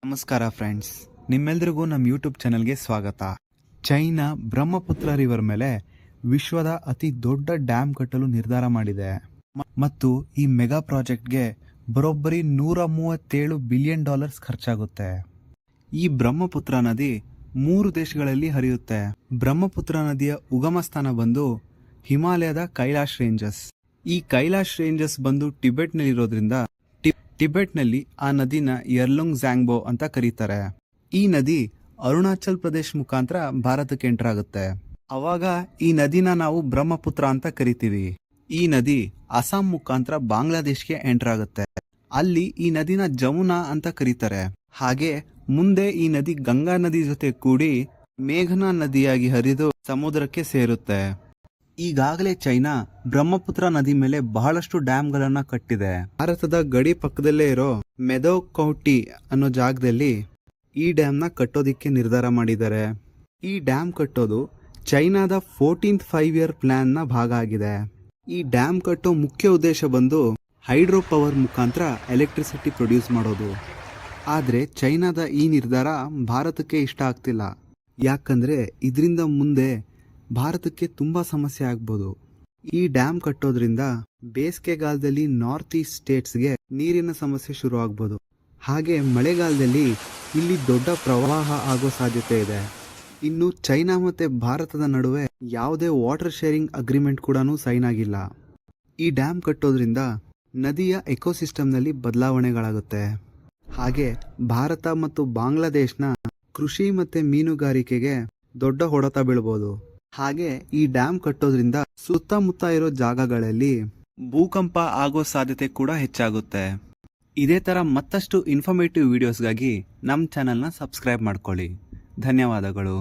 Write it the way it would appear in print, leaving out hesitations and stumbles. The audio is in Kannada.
ನಮಸ್ಕಾರ ಫ್ರೆಂಡ್ಸ್, ನಿಮ್ಮೆಲ್ರಿಗೂ ನಮ್ಮ ಯೂಟ್ಯೂಬ್ ಚಾನಲ್ಗೆ ಸ್ವಾಗತ. ಚೈನಾ ಬ್ರಹ್ಮಪುತ್ರ ರಿವರ್ ಮೇಲೆ ವಿಶ್ವದ ಅತಿ ದೊಡ್ಡ ಡ್ಯಾಮ್ ಕಟ್ಟಲು ನಿರ್ಧಾರ ಮಾಡಿದೆ ಮತ್ತು ಈ ಮೆಗಾ ಪ್ರಾಜೆಕ್ಟ್ಗೆ ಬರೋಬ್ಬರಿ $137 ಬಿಲಿಯನ್ ಖರ್ಚಾಗುತ್ತೆ. ಈ ಬ್ರಹ್ಮಪುತ್ರ ನದಿ 3 ದೇಶಗಳಲ್ಲಿ ಹರಿಯುತ್ತೆ. ಬ್ರಹ್ಮಪುತ್ರ ನದಿಯ ಉಗಮ ಸ್ಥಾನ ಬಂದು ಹಿಮಾಲಯದ ಕೈಲಾಶ್ ರೇಂಜಸ್. ಈ ಕೈಲಾಶ್ ರೇಂಜಸ್ ಬಂದು ಟಿಬೆಟ್ನಲ್ಲಿರೋದ್ರಿಂದ ಟಿಬೆಟ್ನಲ್ಲಿ ಆ ನದಿನ ಯರ್ಲುಂಗ್ ಝ್ಯಾಂಗ್ಬೋ ಅಂತ ಕರೀತಾರೆ. ಈ ನದಿ ಅರುಣಾಚಲ್ ಪ್ರದೇಶ್ ಮುಖಾಂತರ ಭಾರತಕ್ಕೆ ಎಂಟರ್ ಆಗುತ್ತೆ. ಅವಾಗ ಈ ನದಿನ ನಾವು ಬ್ರಹ್ಮಪುತ್ರ ಅಂತ ಕರಿತೀವಿ. ಈ ನದಿ ಅಸ್ಸಾಂ ಮುಖಾಂತರ ಬಾಂಗ್ಲಾದೇಶ್ಗೆ ಎಂಟರ್ ಆಗುತ್ತೆ. ಅಲ್ಲಿ ಈ ನದಿನ ಜಮುನಾ ಅಂತ ಕರೀತಾರೆ. ಹಾಗೆ ಮುಂದೆ ಈ ನದಿ ಗಂಗಾ ನದಿ ಜೊತೆ ಕೂಡಿ ಮೇಘನಾ ನದಿಯಾಗಿ ಹರಿದು ಸಮುದ್ರಕ್ಕೆ ಸೇರುತ್ತೆ. ಈಗಾಗಲೇ ಚೈನಾ ಬ್ರಹ್ಮಪುತ್ರ ನದಿ ಮೇಲೆ ಬಹಳಷ್ಟು ಡ್ಯಾಮ್ಗಳನ್ನ ಕಟ್ಟಿದೆ. ಭಾರತದ ಗಡಿ ಪಕ್ಕದಲ್ಲೇ ಇರೋ ಮೆದೌಕೌಟಿ ಅನ್ನೋ ಜಾಗದಲ್ಲಿ ಈ ಡ್ಯಾಮ್ನ ಕಟ್ಟೋದಿಕ್ಕೆ ನಿರ್ಧಾರ ಮಾಡಿದ್ದಾರೆ. ಈ ಡ್ಯಾಮ್ ಕಟ್ಟೋದು ಚೈನಾದ 14th 5-year ಪ್ಲಾನ್ನ ಭಾಗ ಆಗಿದೆ. ಈ ಡ್ಯಾಮ್ ಕಟ್ಟೋ ಮುಖ್ಯ ಉದ್ದೇಶ ಬಂದು ಹೈಡ್ರೋ ಪವರ್ ಮುಖಾಂತರ ಎಲೆಕ್ಟ್ರಿಸಿಟಿ ಪ್ರೊಡ್ಯೂಸ್ ಮಾಡೋದು. ಆದರೆ ಚೈನಾದ ಈ ನಿರ್ಧಾರ ಭಾರತಕ್ಕೆ ಇಷ್ಟ ಆಗ್ತಿಲ್ಲ. ಯಾಕಂದ್ರೆ ಇದರಿಂದ ಮುಂದೆ ಭಾರತಕ್ಕೆ ತುಂಬಾ ಸಮಸ್ಯೆ ಆಗ್ಬೋದು. ಈ ಡ್ಯಾಮ್ ಕಟ್ಟೋದ್ರಿಂದ ಬೇಸಿಗೆಗಾಲದಲ್ಲಿ ನಾರ್ತ್ ಈಸ್ಟ್ ಸ್ಟೇಟ್ಸ್ಗೆ ನೀರಿನ ಸಮಸ್ಯೆ ಶುರು ಆಗ್ಬೋದು. ಹಾಗೆ ಮಳೆಗಾಲದಲ್ಲಿ ಇಲ್ಲಿ ದೊಡ್ಡ ಪ್ರವಾಹ ಆಗೋ ಸಾಧ್ಯತೆ ಇದೆ. ಇನ್ನು ಚೈನಾ ಮತ್ತೆ ಭಾರತದ ನಡುವೆ ಯಾವುದೇ ವಾಟರ್ ಶೇರಿಂಗ್ ಅಗ್ರಿಮೆಂಟ್ ಕೂಡ ಸೈನ್ ಆಗಿಲ್ಲ. ಈ ಡ್ಯಾಮ್ ಕಟ್ಟೋದ್ರಿಂದ ನದಿಯ ಎಕೋಸಿಸ್ಟಮ್ನಲ್ಲಿ ಬದಲಾವಣೆಗಳಾಗುತ್ತೆ. ಹಾಗೆ ಭಾರತ ಮತ್ತು ಬಾಂಗ್ಲಾದೇಶ್ನ ಕೃಷಿ ಮತ್ತೆ ಮೀನುಗಾರಿಕೆಗೆ ದೊಡ್ಡ ಹೊಡೆತ ಬೀಳ್ಬೋದು. ಹಾಗೆ ಈ ಡ್ಯಾಮ್ ಕಟ್ಟೋದ್ರಿಂದ ಸುತ್ತಮುತ್ತ ಇರೋ ಜಾಗಗಳಲ್ಲಿ ಭೂಕಂಪ ಆಗೋ ಸಾಧ್ಯತೆ ಕೂಡ ಹೆಚ್ಚಾಗುತ್ತೆ. ಇದೇ ತರ ಮತ್ತಷ್ಟು ಇನ್ಫಾರ್ಮೇಟಿವ್ ವಿಡಿಯೋಸ್ಗಾಗಿ ನಮ್ಮ ಚಾನೆಲ್ನ ಸಬ್ಸ್ಕ್ರೈಬ್ ಮಾಡ್ಕೊಳ್ಳಿ. ಧನ್ಯವಾದಗಳು.